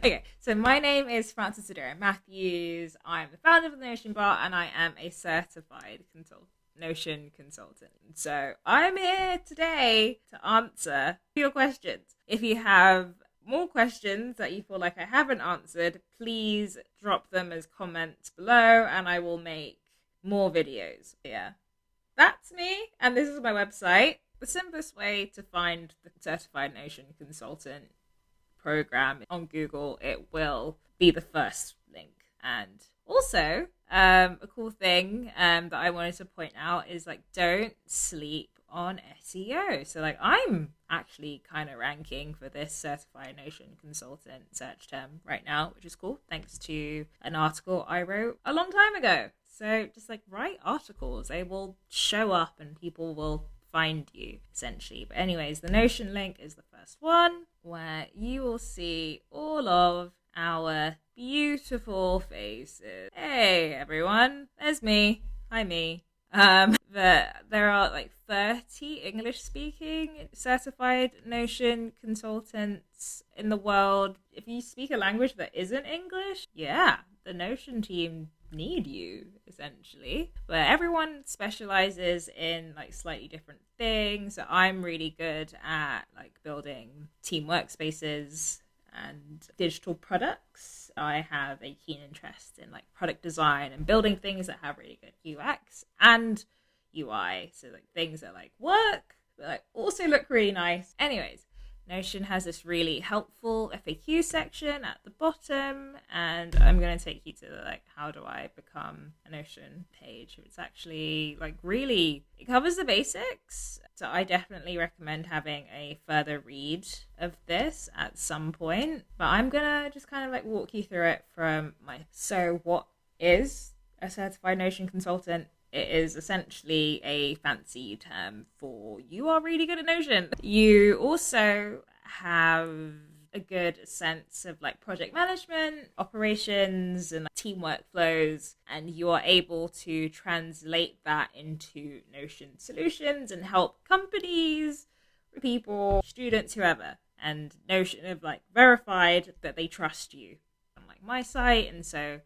Okay, so my name is Frances Adira Matthews. I'm the founder of the Notion Bar, and I am a certified Notion consultant. So I'm here today to answer your questions. If you have more questions that you feel like I haven't answered, please drop them as comments below, and I will make more videos. Yeah, that's me, and this is my website. The simplest way to find the Certified Notion Consultant program on Google, it will be the first link. And also, a cool thing that I wanted to point out is like, don't sleep on SEO. So like, I'm actually kind of ranking for this Certified Notion Consultant search term right now, which is cool, thanks to an article I wrote a long time ago. So just like write articles, they will show up and people will find you essentially. But anyways, the Notion link is the first one where you will see all of our beautiful faces. Hey everyone, there's me. Hi me. There are like 30 English speaking certified Notion consultants in the world. If you speak a language that isn't English, yeah, the Notion team need you essentially, but everyone specializes in like slightly different things. So I'm really good at like building team workspaces and digital products. I have a keen interest in like product design and building things that have really good UX and UI, so like things that like work but like also look really nice. Anyways, Notion has this really helpful FAQ section at the bottom, and I'm going to take you to like, how do I become a Notion page? It's actually like really, it covers the basics. So I definitely recommend having a further read of this at some point, but I'm going to just kind of like walk you through it from so what is a certified Notion consultant? It is essentially a fancy term for you are really good at Notion. You also have a good sense of like project management, operations, and like, team workflows, and you are able to translate that into Notion solutions and help companies, people, students, whoever. And Notion have like verified that they trust you on like my site, and so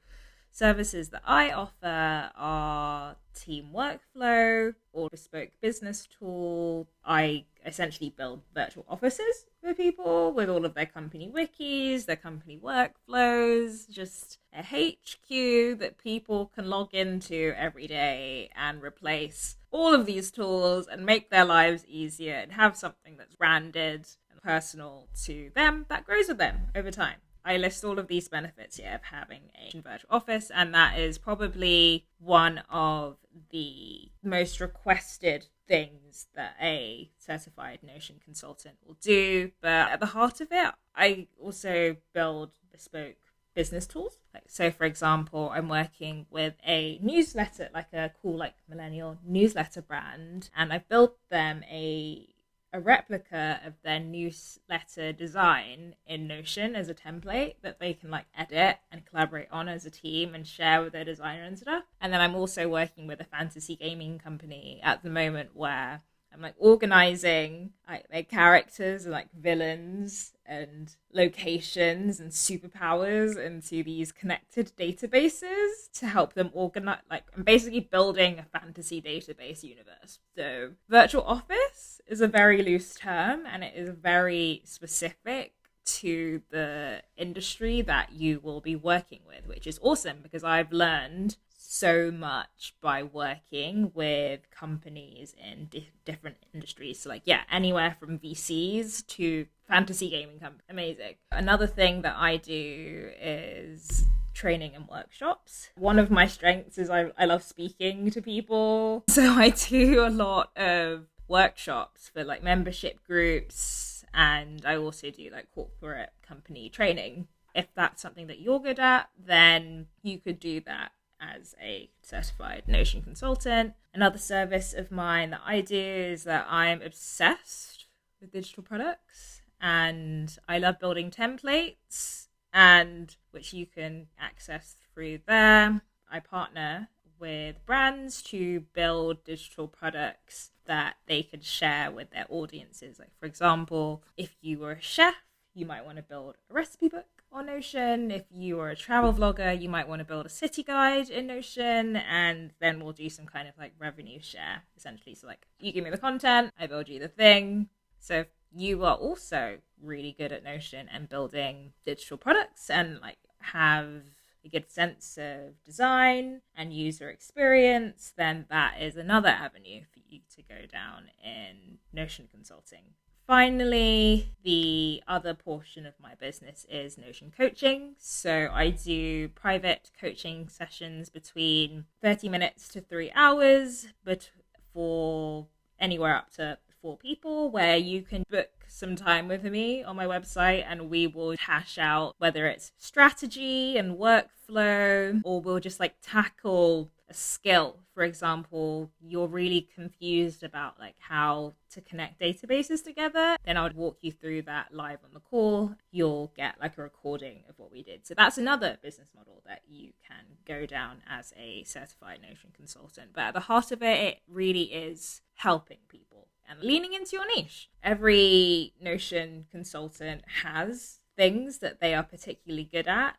services that I offer are team workflow or bespoke business tool. I essentially build virtual offices for people with all of their company wikis, their company workflows, just a HQ that people can log into every day and replace all of these tools and make their lives easier and have something that's branded and personal to them that grows with them over time. I list all of these benefits here of having a virtual office, and that is probably one of the most requested things that a certified Notion consultant will do. But at the heart of it, I also build bespoke business tools. So for example, I'm working with a newsletter, like a cool like millennial newsletter brand, and I've built them a replica of their newsletter design in Notion as a template that they can like edit and collaborate on as a team and share with their designer and stuff. And then I'm also working with a fantasy gaming company at the moment where I'm like organizing like their characters and like villains and locations and superpowers into these connected databases to help them organize. Like I'm basically building a fantasy database universe. So virtual office is a very loose term, and it is very specific to the industry that you will be working with, which is awesome because I've learned so much by working with companies in different industries. So like, yeah, anywhere from VCs to fantasy gaming companies. Amazing. Another thing that I do is training and workshops. One of my strengths is I love speaking to people. So I do a lot of workshops for like membership groups, and I also do like corporate company training. If that's something that you're good at, then you could do that as a certified Notion consultant. Another service of mine that I do is that I'm obsessed with digital products, and I love building templates, and which you can access through there. I partner with brands to build digital products that they can share with their audiences. Like for example, if you were a chef, you might want to build a recipe book on Notion. If you are a travel vlogger, you might want to build a city guide in Notion, and then we'll do some kind of like revenue share, essentially. So like, you give me the content, I build you the thing. So if you are also really good at Notion and building digital products and like have a good sense of design and user experience, then that is another avenue for you to go down in Notion consulting. Finally, the other portion of my business is Notion coaching. So I do private coaching sessions between 30 minutes to 3 hours, but for anywhere up to 4 people, where you can book some time with me on my website and we will hash out whether it's strategy and workflow, or we'll just like tackle a skill. For example, you're really confused about like how to connect databases together, then I would walk you through that live on the call. You'll get like a recording of what we did. So that's another business model that you can go down as a certified Notion consultant. But at the heart of it, it really is helping people and leaning into your niche. Every Notion consultant has things that they are particularly good at.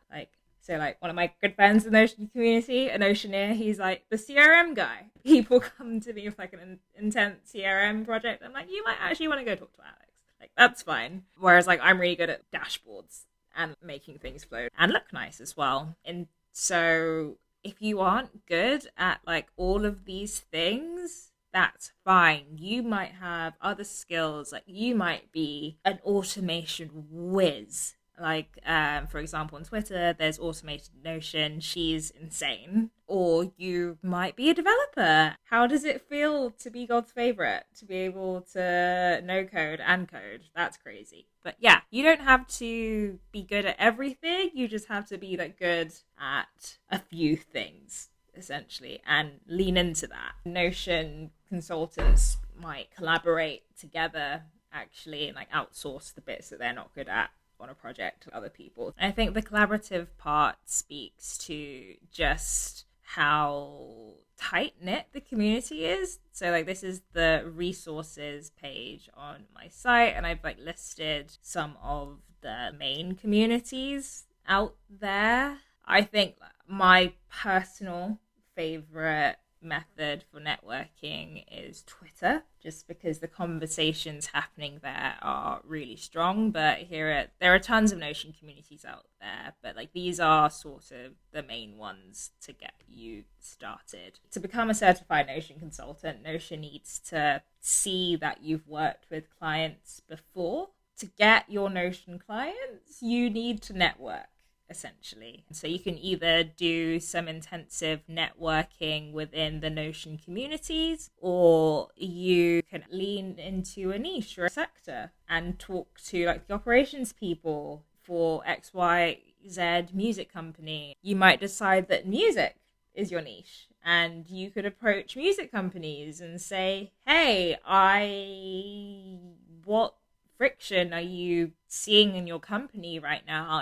So one of my good friends in the Notion community, a Notioneer, he's like the CRM guy. People come to me with like an intense CRM project. I'm like, you might actually want to go talk to Alex. Like, that's fine. Whereas like, I'm really good at dashboards and making things flow and look nice as well. And so if you aren't good at like all of these things, that's fine. You might have other skills. Like, you might be an automation whiz. Like, for example, on Twitter, there's Automated Notion. She's insane. Or you might be a developer. How does it feel to be God's favorite? To be able to know code and code? That's crazy. But yeah, you don't have to be good at everything. You just have to be like good at a few things, essentially, and lean into that. Notion consultants might collaborate together, actually, and like outsource the bits that they're not good at on a project to other people. And I think the collaborative part speaks to just how tight-knit the community is. So like, this is the resources page on my site, and I've like listed some of the main communities out there. I think my personal favorite method for networking is Twitter, just because the conversations happening there are really strong. But there are tons of Notion communities out there, but like, these are sort of the main ones to get you started. To become a certified Notion consultant, Notion needs to see that you've worked with clients before. To get your Notion clients, you need to network, essentially. So you can either do some intensive networking within the Notion communities, or you can lean into a niche or a sector and talk to like the operations people for XYZ music company. You might decide that music is your niche, and you could approach music companies and say, hey, what friction are you seeing in your company right now?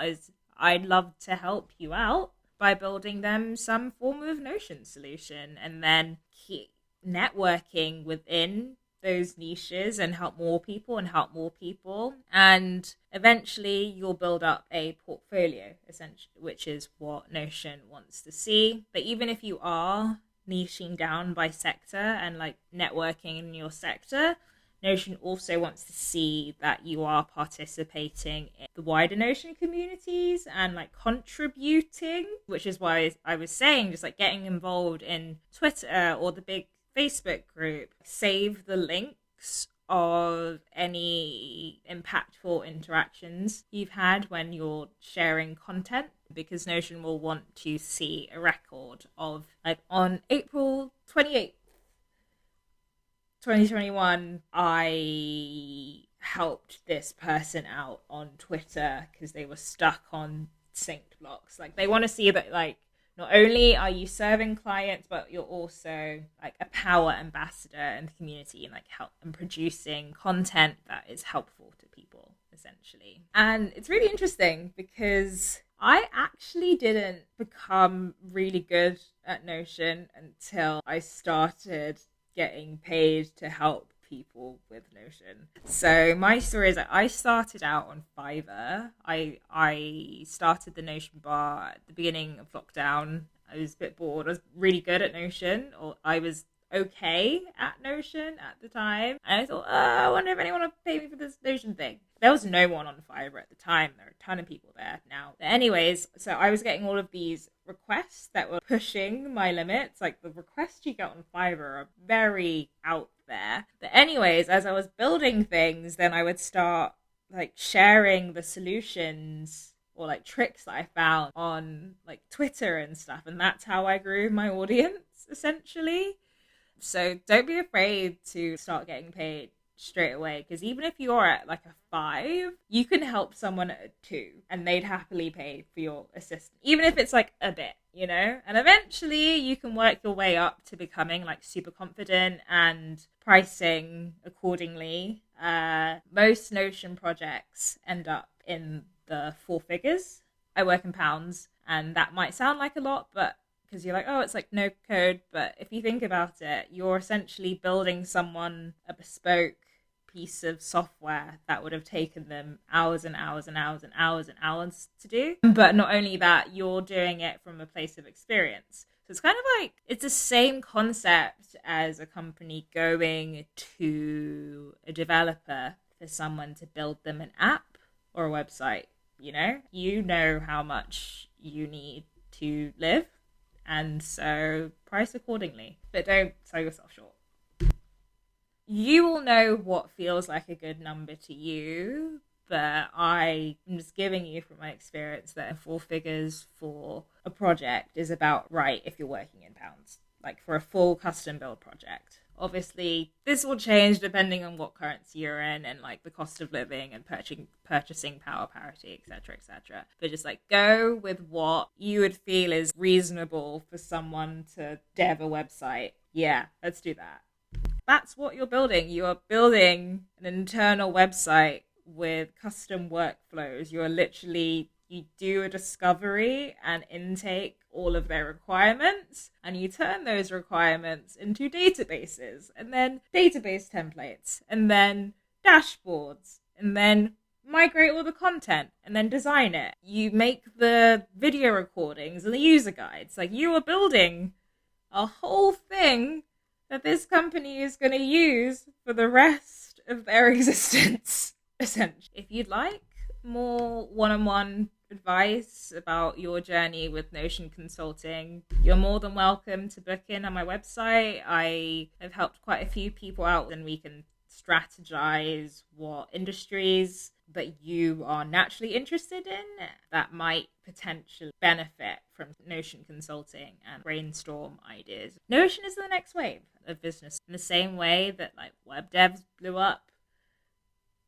I'd love to help you out by building them some form of Notion solution, and then keep networking within those niches and help more people. And eventually you'll build up a portfolio, essentially, which is what Notion wants to see. But even if you are niching down by sector and like networking in your sector, Notion also wants to see that you are participating in the wider Notion communities and like contributing, which is why I was saying just like getting involved in Twitter or the big Facebook group. Save the links of any impactful interactions you've had when you're sharing content, because Notion will want to see a record of like, on April 28th, 2021, I helped this person out on Twitter because they were stuck on synced blocks. Like, they want to see that like, not only are you serving clients, but you're also like a power ambassador in the community and like help and producing content that is helpful to people, essentially. And it's really interesting because I actually didn't become really good at Notion until I started getting paid to help people with Notion. So my story is that I started out on Fiverr. I started the Notion bar at the beginning of lockdown. I was a bit bored. I was really good at Notion, or I was okay at Notion at the time. And I thought, I wonder if anyone will pay me for this Notion thing. There was no one on Fiverr at the time. There are a ton of people there now. But anyways, so I was getting all of these requests that were pushing my limits. Like, the requests you get on Fiverr are very out there. But anyways, as I was building things, then I would start like sharing the solutions or like tricks that I found on like Twitter and stuff. And that's how I grew my audience, essentially. So don't be afraid to start getting paid straight away, because even if you're at like a 5, you can help someone at a 2 and they'd happily pay for your assistant, even if it's like a bit, you know. And eventually you can work your way up to becoming like super confident and pricing accordingly. Most Notion projects end up in the 4 figures. I work in pounds, and that might sound like a lot, but because you're like, oh, it's like no code. But if you think about it, you're essentially building someone a bespoke piece of software that would have taken them hours and hours and hours and hours and hours to do. But not only that, you're doing it from a place of experience. So it's kind of like, it's the same concept as a company going to a developer for someone to build them an app or a website. You know how much you need to live. And so price accordingly, but don't sell yourself short. You will know what feels like a good number to you, but I'm just giving you from my experience that 4 figures for a project is about right if you're working in pounds, like for a full custom build project. Obviously, this will change depending on what currency you're in and like the cost of living and purchasing power parity, etc., etc. But just like go with what you would feel is reasonable for someone to dev a website. Yeah, let's do that. That's what you're building. You are building an internal website with custom workflows. You do a discovery and intake all of their requirements, and you turn those requirements into databases, and then database templates, and then dashboards, and then migrate all the content, and then design it. You make the video recordings and the user guides. Like, you are building a whole thing that this company is going to use for the rest of their existence, essentially. If you'd like more one-on-one advice about your journey with Notion Consulting, you're more than welcome to book in on my website. I have helped quite a few people out, and we can strategize what industries that you are naturally interested in that might potentially benefit from Notion Consulting and brainstorm ideas. Notion is the next wave of business. In the same way that like web devs blew up,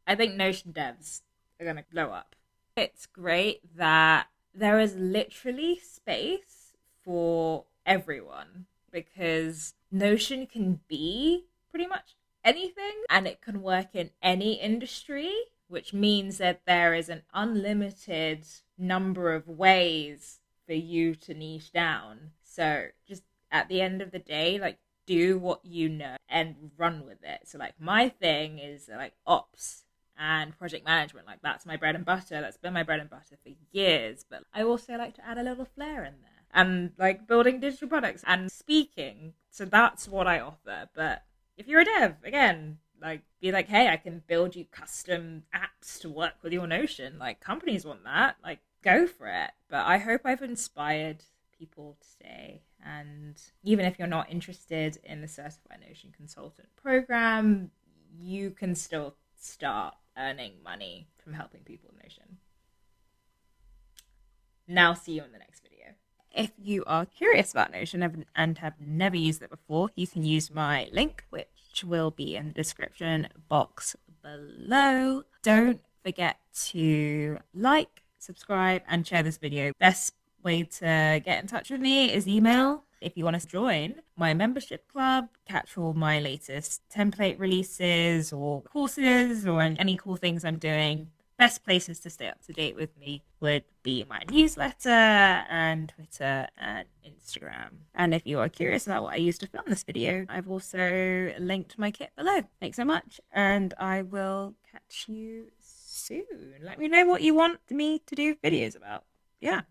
I think Notion devs are going to blow up. It's great that there is literally space for everyone, because Notion can be pretty much anything and it can work in any industry, which means that there is an unlimited number of ways for you to niche down. So just at the end of the day, like, do what you know and run with it. So like my thing is like ops and project management. Like, that's my bread and butter. That's been my bread and butter for years. But I also like to add a little flair in there, and like building digital products and speaking. So that's what I offer. But if you're a dev, again, like, be like, hey, I can build you custom apps to work with your Notion. Like, companies want that. Like, go for it. But I hope I've inspired people today. And even if you're not interested in the Certified Notion Consultant program, you can still start earning money from helping people with Notion. Now, see you in the next video. If you are curious about Notion and have never used it before, you can use my link, which will be in the description box below. Don't forget to like, subscribe, and share this video. Best way to get in touch with me is email. If you want to join my membership club, catch all my latest template releases or courses or any cool things I'm doing, best places to stay up to date with me would be my newsletter and Twitter and Instagram. And if you are curious about what I used to film this video, I've also linked my kit below. Thanks so much, and I will catch you soon. Let me know what you want me to do videos about. Yeah.